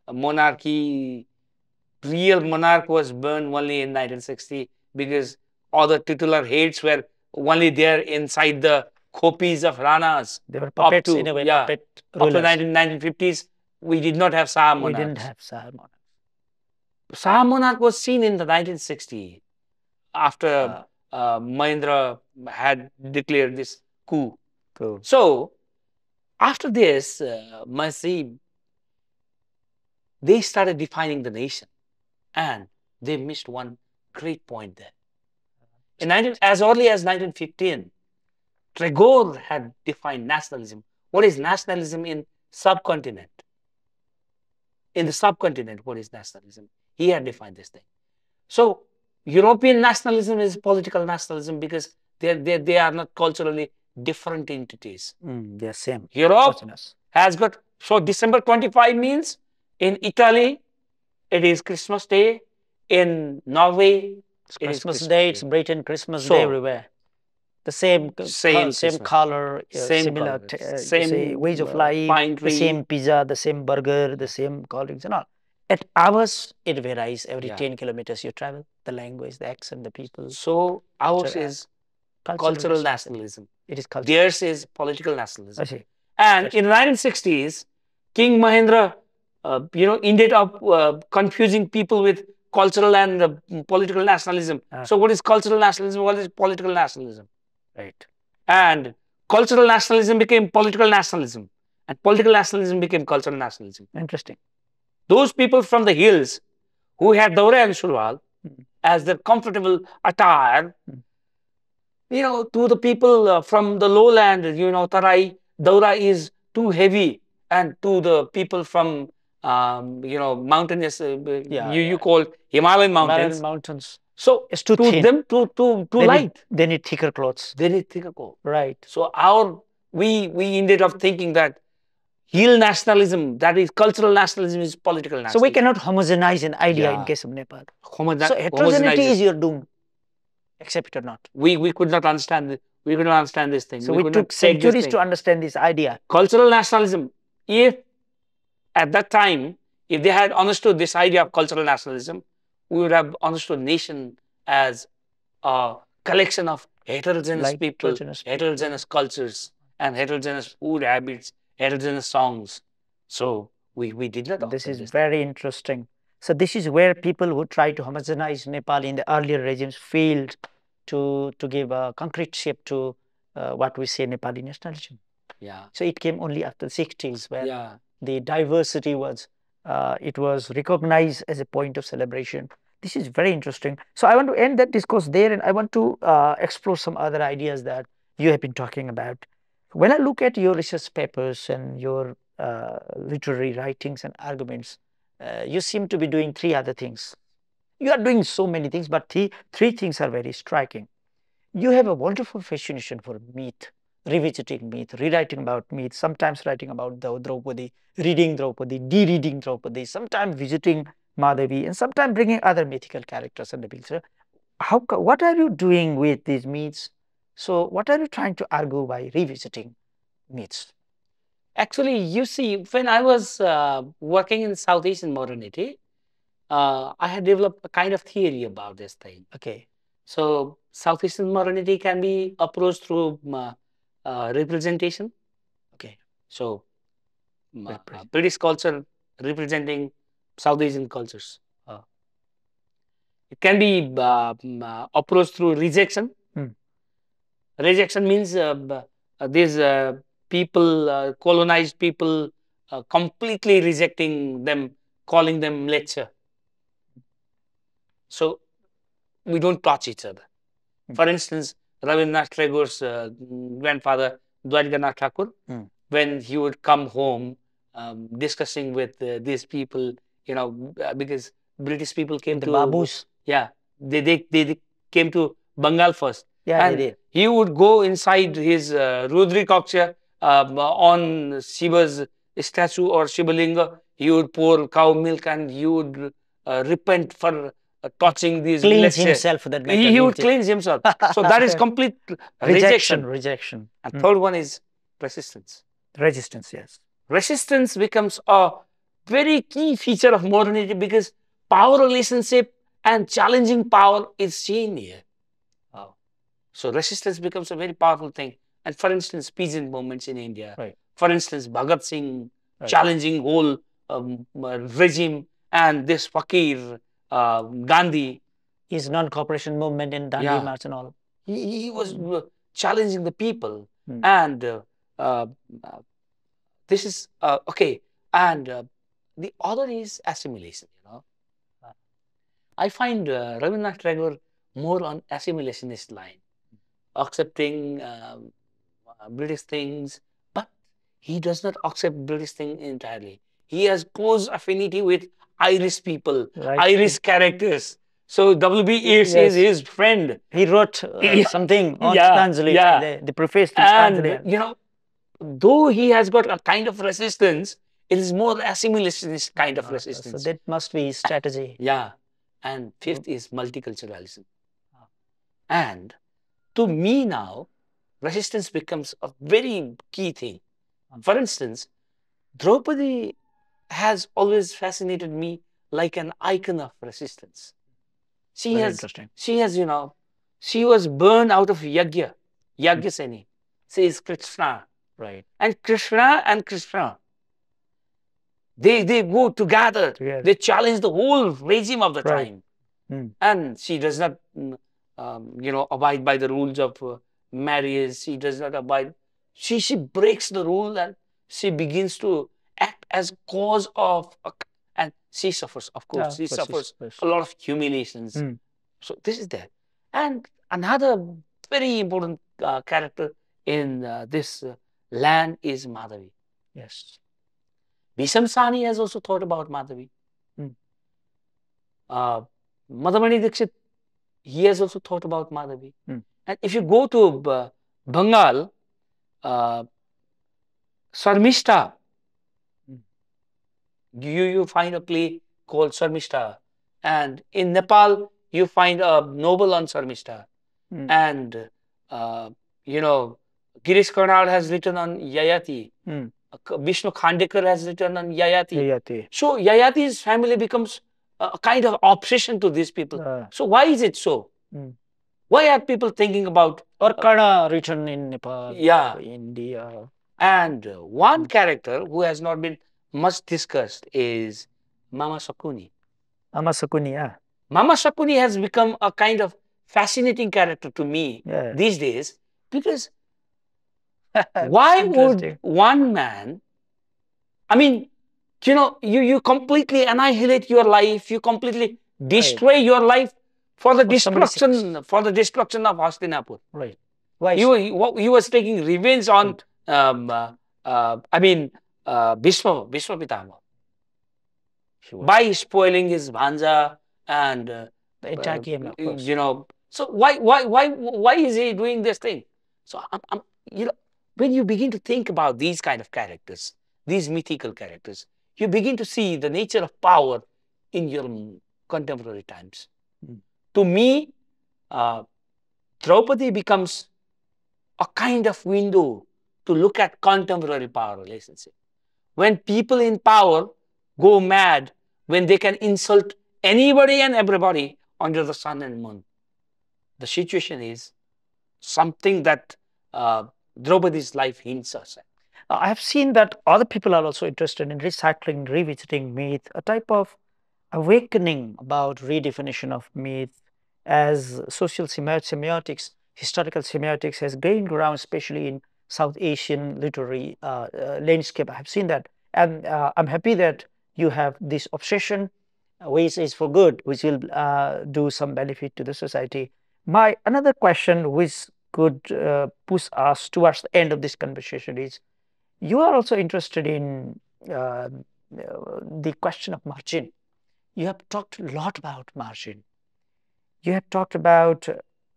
a monarchy, real monarch was born only in 1960 because all the titular heads were only there inside the copies of Ranas.
They were puppets
Up to,
in a way,
yeah,
puppet
up to
rulers.
1950s, we did not have Shah
We didn't
monarchs.
have Shah monarchs.
Shah monarch was seen in the 1960s after Mahindra had declared this coup.
Cool.
So after this, they started defining the nation, and they missed one great point there. As early as 1915, Tagore had defined nationalism. What is nationalism in subcontinent? In the subcontinent, what is nationalism? He had defined this thing. So European nationalism is political nationalism because they are not culturally different entities.
They are same.
Europe has got, so December 25 means in Italy, it is Christmas Day. In Norway,
it's Christmas Day. It's Britain, Christmas Day everywhere. The same color, similar same ways of life, the same pizza, the same burger, the same colleagues and all. At ours, it varies every 10 kilometers you travel. The language, the accent, the people.
So ours is cultural nationalism.
It is cultural.
Theirs is political nationalism.
I see.
And in the 1960s, King Mahendra, ended up confusing people with cultural and political nationalism. So what is cultural nationalism? What is political nationalism?
Right.
And cultural nationalism became political nationalism, and political nationalism became cultural nationalism.
Interesting.
Those people from the hills who had Daura and Shulwal as their comfortable attire, to the people from the lowland, Tarai, Daura is too heavy, and to the people from mountainous, you call Himalayan mountains. So
it's too
thin. Them too light.
They need thicker clothes.
They need thicker clothes.
Right.
So we ended up thinking that hill nationalism, that is cultural nationalism, is political nationalism.
So we cannot homogenize an idea in case of Nepal. So heterogeneity is your doom. Accept it or not.
We could not understand we could not understand this thing.
So we took centuries to understand this idea.
Cultural nationalism. If at that time, if they had understood this idea of cultural nationalism, we would have understood nation as a collection of heterogeneous people, heterogeneous cultures, and heterogeneous food habits, heterogeneous songs. So we did not.
This is very interesting. So this is where people who try to homogenize Nepal in the earlier regimes failed to give a concrete shape to what we say Nepali nationalism.
Yeah.
So it came only after the 60s where the diversity was it was recognized as a point of celebration. This is very interesting. So I want to end that discourse there, and I want to explore some other ideas that you have been talking about. When I look at your research papers and your literary writings and arguments, you seem to be doing three other things. You are doing so many things, but three things are very striking. You have a wonderful fascination for myth, revisiting myth, rewriting about myth, sometimes writing about the Draupadi, reading Draupadi, de-reading Draupadi, sometimes visiting Madhavi, and sometimes bringing other mythical characters in the picture. What are you doing with these myths? So, what are you trying to argue by revisiting myths?
Actually, you see, when I was working in South Asian modernity, I had developed a kind of theory about this thing.
Okay.
So, South Asian modernity can be approached through representation.
Okay.
So, British culture representing South Asian cultures. It can be approached through rejection. Rejection means these people, colonized people, completely rejecting them, calling them lecture. So we don't touch each other. For instance, Rabindranath Tagore's grandfather, Dwarkanath Thakur, when he would come home discussing with these people, because British people came
The
to
Babus.
Yeah, they came to Bengal first.
Yeah,
and
they did.
he would go inside his Rudri Kaksha on Shiva's statue or Shivalinga. He would pour cow milk and he would repent for touching these.
Cleanse himself. That
He would cleanse himself. So that is complete rejection.
Rejection.
And third one is resistance.
Resistance, yes.
Resistance becomes a very key feature of modernity because power relationship and challenging power is seen here. So resistance becomes a very powerful thing. And for instance, peasant movements in India.
Right.
For instance, Bhagat Singh challenging whole regime, and this Fakir, Gandhi.
His non-cooperation movement in Dandi March and all.
He was challenging the people. And this is okay. And the other is assimilation. I find Rabindranath Tagore more on assimilationist line, accepting British things, but he does not accept British things entirely. He has close affinity with Irish people, Irish characters. So W.B. Yeats is his friend.
He wrote something on Gitanjali, the preface to Gitanjali.
And though he has got a kind of resistance, it is more assimilationist kind of resistance.
So that must be his strategy.
Yeah. And fifth is multiculturalism. And to me now, resistance becomes a very key thing. For instance, Draupadi has always fascinated me like an icon of resistance. She has, she was born out of Yagya Seni. She is Krishna.
Right.
And Krishna, they go together. They challenge the whole regime of the time. And she does not, abide by the rules of marriage. She does not abide. She breaks the rule and she begins to act as cause of, and she suffers, of course. She suffers a lot of humiliations. So this is there. And another very important character in this land is Madhavi.
Yes.
Bhisham Sani has also thought about Madhavi. Madhavani Dixit, he has also thought about Madhavi. And if you go to Bengal, Sarmishta, you find a play called Sarmishta. And in Nepal, you find a novel on Sarmishta. And, Girish Karnad has written on Yayati. Vishnu Khandekar has written on Yayati. So Yayati's family becomes a kind of obsession to these people. So why is it so? Why are people thinking about...
Or Karna written in Nepal, India.
And one character who has not been much discussed is Mama Sakuni.
Mama Sakuni, yeah.
Mama Sakuni has become a kind of fascinating character to me these days because why would one man, I mean, you completely annihilate your life, you completely destroy your life for the destruction of Hastinapur.
Right.
Why? He was taking revenge on, Bhishma Pitama by spoiling his bhanja and
the entire game, of course.
So why is he doing this thing? So when you begin to think about these kind of characters, these mythical characters, you begin to see the nature of power in your contemporary times. To me, uh, Draupadi becomes a kind of window to look at contemporary power relationship. When people in power go mad, when they can insult anybody and everybody under the sun and moon, the situation is something that Draupadi's life hints us at.
I have seen that other people are also interested in recycling, revisiting myth, a type of awakening about redefinition of myth as social semiotics, historical semiotics has gained ground, especially in South Asian literary landscape. I have seen that. And I'm happy that you have this obsession, which is for good, which will do some benefit to the society. My another question, which could push us towards the end of this conversation, is you are also interested in the question of margin. You have talked a lot about margin. You have talked about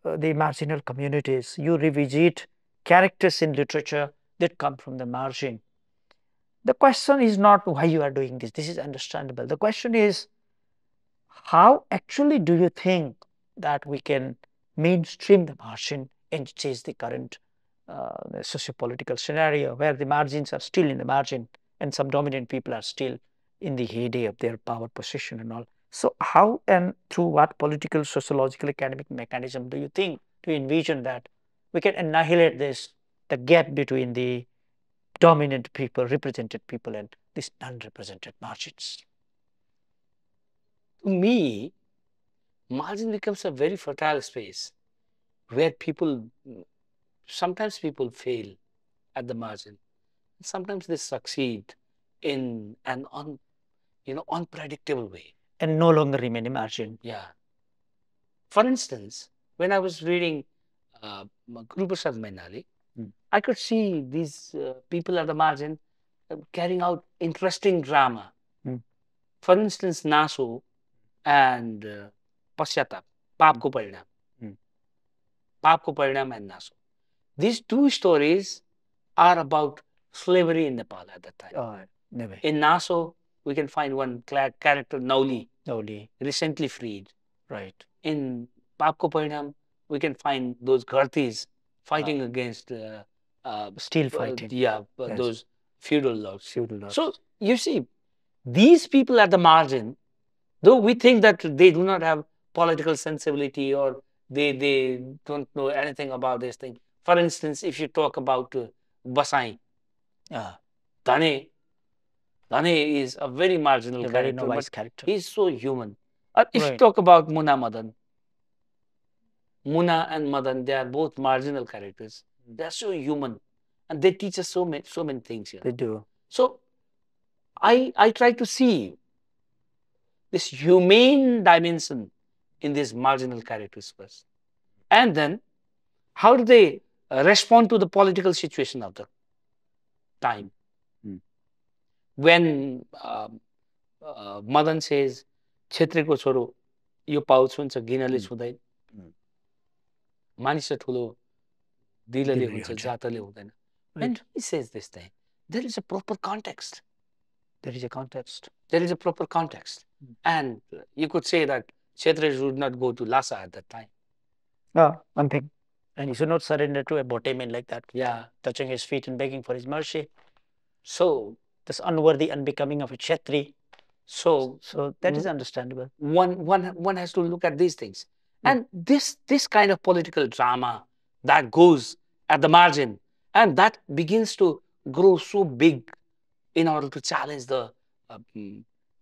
the marginal communities. You revisit characters in literature that come from the margin. The question is not why you are doing this. This is understandable. The question is, how actually do you think that we can mainstream the margin and change the current socio-political scenario where the margins are still in the margin and some dominant people are still in the heyday of their power position and all. So how and through what political, sociological, academic mechanism do you think, do you envision that we can annihilate this, the gap between the dominant people, represented people and these non-represented margins?
To me, margin becomes a very fertile space where people, sometimes people fail at the margin. Sometimes they succeed in an unpredictable way.
And no longer remain a margin.
Yeah. For instance, when I was reading Guru Prasad Mainali, I could see these people at the margin carrying out interesting drama. For instance, Naso and Pasyatap, Paap Ko Parinam. Paap Ko Parinam and Naso. These two stories are about slavery in Nepal at that time.
Never.
In Naso, we can find one character, Nauli,
Only.
recently freed.
Right.
In Paap Ko Parinam, we can find those Ghartis fighting against
Still fighting.
Yes. Those feudal lords.
Feudal lords.
So you see, these people at the margin, though we think that they do not have political sensibility or they don't know anything about this thing. For instance, if you talk about Basai, Dane is a very marginal
a
character,
very novice
but
character.
he's so human. If you
Right.
talk about Muna and Madan, they are both marginal characters. They are so human, and they teach us so many things here.
They do.
So I try to see this humane dimension in these marginal characters first, and then how do they respond to the political situation of the time? When Madan says, "Kshetriko choro, यो पाउँछ हुन्छ गिनले छुँदैन मानिस ठुलो दिलले हुन्छ जातले हुँदैन." When he says this thing, there is a proper context.
There is a context.
There is a proper context. And you could say that Kshetras would not go to Lhasa at that time.
One thing. And he should not surrender to a boteman like that.
Yeah.
Touching his feet and begging for his mercy.
So
this unworthy, unbecoming of a Kshetri.
So
that is understandable.
One has to look at these things. And this kind of political drama that goes at the margin and that begins to grow so big in order to challenge the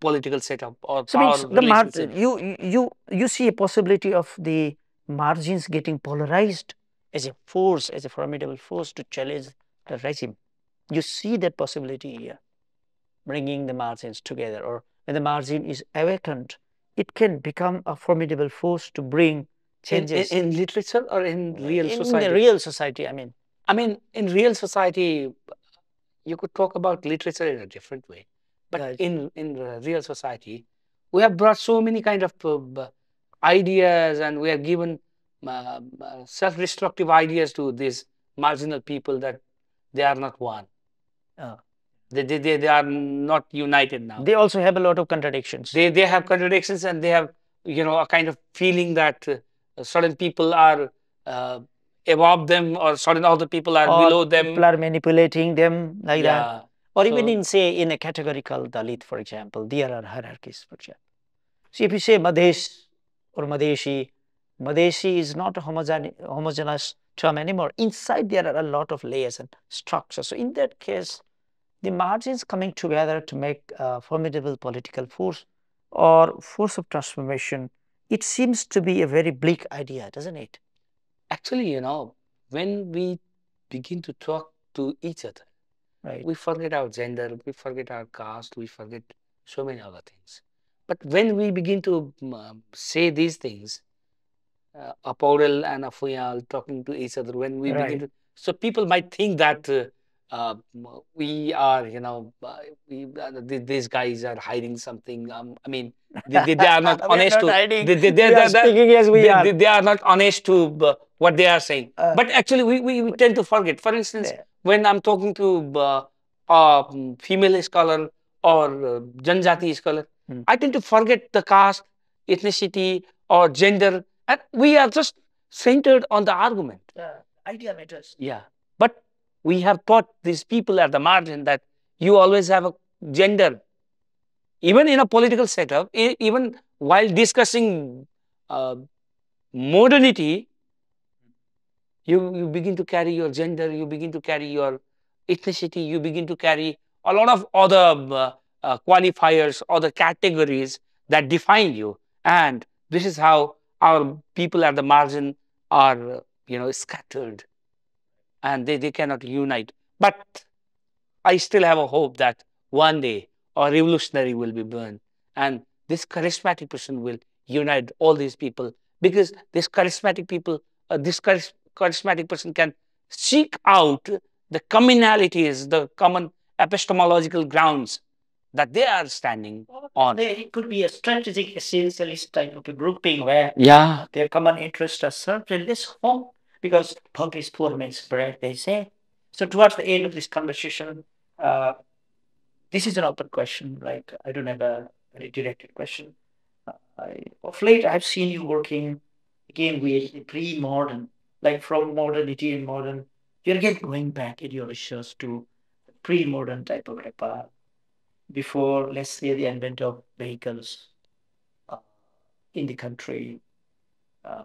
political setup or
So
power
means the
relationship.
you see a possibility of the margins getting polarized as a force, as a formidable force to challenge the regime. You see that possibility here, bringing the margins together, or when the margin is awakened, it can become a formidable force to bring changes
in literature or in real society.
In the real society, I mean,
in real society, you could talk about literature in a different way, but
Right.
in real society, we have brought so many kind of ideas, and we have given self-destructive ideas to these marginal people that they are not one.
Uh,
They are not united now.
they also have a lot of contradictions.
They have contradictions, and they have a kind of feeling that certain people are uh, above them, or certain other people are
Or
below them.
people are manipulating them like that.
Yeah.
Or even
So
in, say, in a categorical Dalit, for example, there are hierarchies, for example. See, if you say Madesh or Madeshi is not a homogeneous term anymore. Inside there are a lot of layers and structures. So in that case, the margins coming together to make a formidable political force or force of transformation, it seems to be a very bleak idea, doesn't it?
actually, when we begin to talk to each other,
Right.
we forget our gender, we forget our caste, we forget so many other things. But when we begin to say these things, a Paudel and a Phuyal talking to each other, when we begin
Right.
to, so people might think that we are, these guys are hiding something. I mean, they are not
We are
honest
not
to,
hiding.
they,
We are speaking as we are.
they are not honest to what they are saying. But actually, we tend to forget. For instance,
Yeah.
when I'm talking to female scholar or Janjati scholar, I tend to forget the caste, ethnicity, or gender, and we are just centered on the argument.
Idea matters.
Yeah. But we have taught these people at the margin that you always have a gender. Even in a political setup, even while discussing uh, modernity, you begin to carry your gender, you begin to carry your ethnicity, you begin to carry a lot of other qualifiers, other categories that define you. And this is how our people at the margin are, scattered, and they cannot unite. But I still have a hope that one day a revolutionary will be born, and this charismatic person will unite all these people, because this charismatic people, this charismatic person can seek out the commonalities, the common epistemological grounds that they are standing on.
It could be a strategic essentialist type of a grouping where
Yeah.
their common interests are served. And let's hope, because hope is poor man's bread, they say. So towards the end of this conversation, uh, this is an open question. Like, I don't have a very directed question. Of late, I've seen you working again with the pre-modern, like from modernity and modern. You're again going back in your research to pre-modern type of Nepal before, let's say, the advent of vehicles uh, in the country, uh,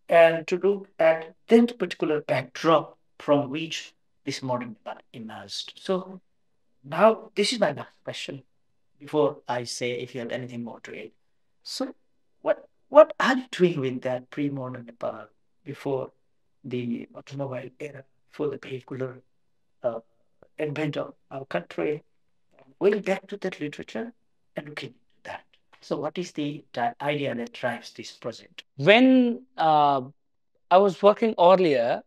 and to look at that particular backdrop from which this modern Nepal emerged. So now, this is my last question before I say if you have anything more to add. So, what are you doing with that pre-modern Nepal before the automobile era, before the vehicular uh, advent of our country? Going back to that literature and looking into that. So, what is the idea that drives this project?
When I was working earlier,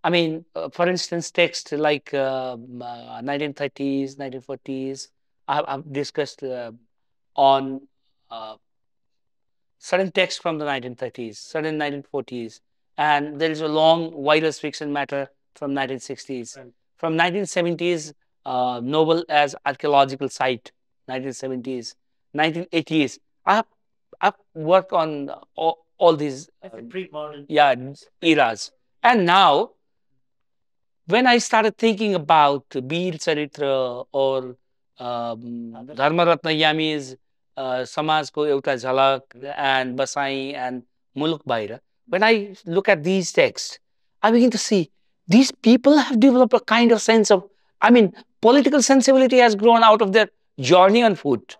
I mean, for instance, text like 1930s, 1940s, I've discussed on uh, certain text from the 1930s, certain 1940s, and there is a long virus fiction matter from 1960s. Right. From 1970s, Noble as archaeological site, 1970s, 1980s. I've worked on all these
Pre-modern.
yeah, eras. And now when I started thinking about Beer Charitra or Dharmaratna Yami's Samajko Euta Jhalak and Basai and Muluk Baira, when I look at these texts, I begin to see these people have developed a kind of sense of, I mean, political sensibility has grown out of their journey on foot.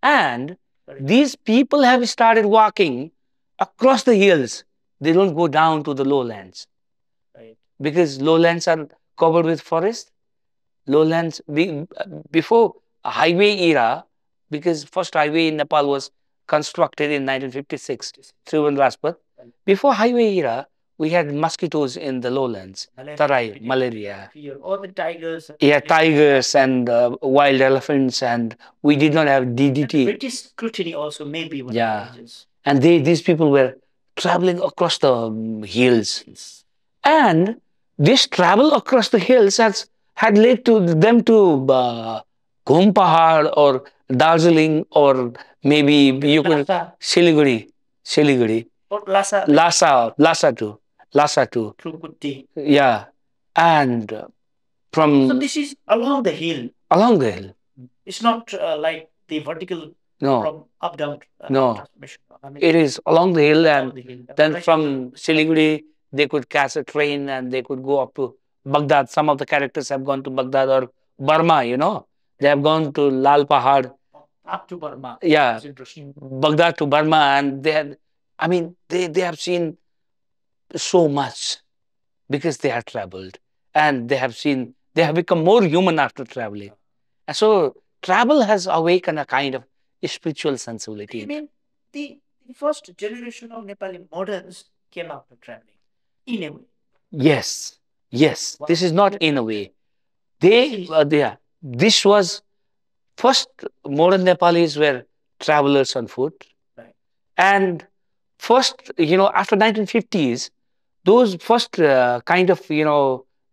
And these people have started walking across the hills. They don't go down to the lowlands.
Right.
Because lowlands are covered with forest. Lowlands, before a highway era, because first highway in Nepal was constructed in 1956, Trivandrum. Before highway era, we had mosquitoes in the lowlands, tarai, malaria.
All the tigers.
Yeah, tigers and wild elephants, and we did not have DDT.
British scrutiny also may be one of the reasons.
And these people were traveling across the hills. And this travel across the hills has had led to them to Ghum Pahad or Darjeeling or maybe you could
Lhasa,
Siliguri,
or Lhasa,
Lhasa too.
through Kutti.
Yeah, and
So
from
this is along the hill.
along the hill.
It's not like the vertical
No,
from up down
no.
transformation. I mean,
It is along the hill,
along
and
the hill.
then
Right.
from Siliguri they could catch a train and they could go up to Baghdad. Some of the characters have gone to Baghdad or Burma. They have gone to Lal Pahad.
Up to Burma.
Yeah,
It's interesting.
Baghdad to Burma, and they had. I mean, they have seen so much because they have traveled, and they have become more human after traveling. And so travel has awakened a kind of spiritual sensibility.
I mean, the first generation of Nepali moderns came after traveling, in a way.
Yes, yes. This is not in a way. This was first modern Nepalis were travelers on foot,
Right.
and first, after 1950s, those first kind of,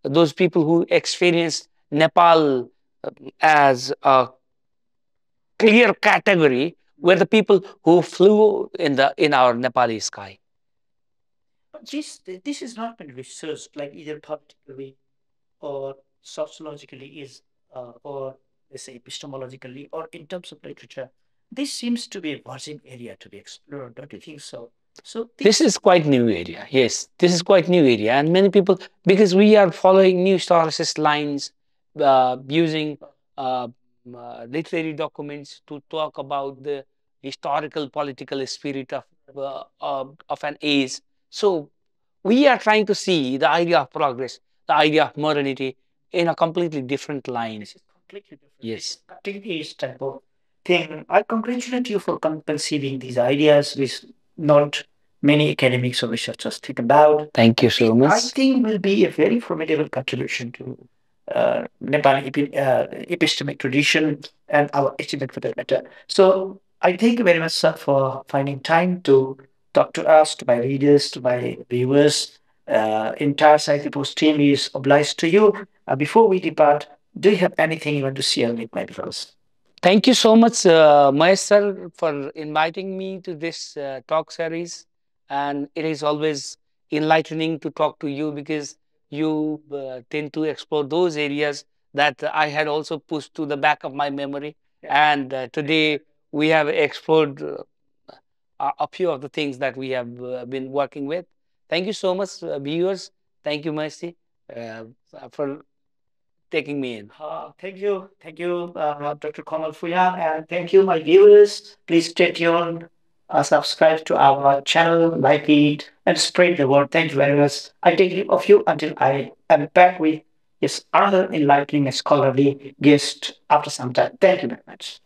those people who experienced Nepal as a clear category were the people who flew in our Nepali sky.
But this has not been researched like either politically or sociologically is or let's say epistemologically or in terms of literature. This seems to be a virgin area to be explored, don't you think so? So
This is quite new area. Yes, this is quite new area, and many people, because we are following new historicist lines, using uh, literary documents to talk about the historical political spirit of an age. So we are trying to see the idea of progress, the idea of modernity in a completely different line.
this is completely different.
Yes.
Cutting edge type of thing. I congratulate you for conceiving these ideas, which not many academics or researchers think about.
Thank you so
I
much.
think will be a very formidable contribution to Nepali epistemic tradition and our estimate for that matter. So I thank you very much, sir, for finding time to talk to us, to my readers, to my viewers. Entire Sahitya Post team is obliged to you. Before we depart, do you have anything you want to share with my viewers?
Thank you so much, Mahesh sir, for inviting me to this talk series. And it is always enlightening to talk to you because you tend to explore those areas that I had also pushed to the back of my memory. Yeah. And today we have explored a few of the things that we have been working with. Thank you so much, viewers. Thank you, Mercy, for taking me in.
Thank you, Dr. Komal Phuyal, and thank you, my viewers. Please stay tuned, subscribe to our channel, like it, and spread the word. Thank you very much. I take leave of you until I am back with yes, another enlightening and scholarly guest after some time. Thank you very much.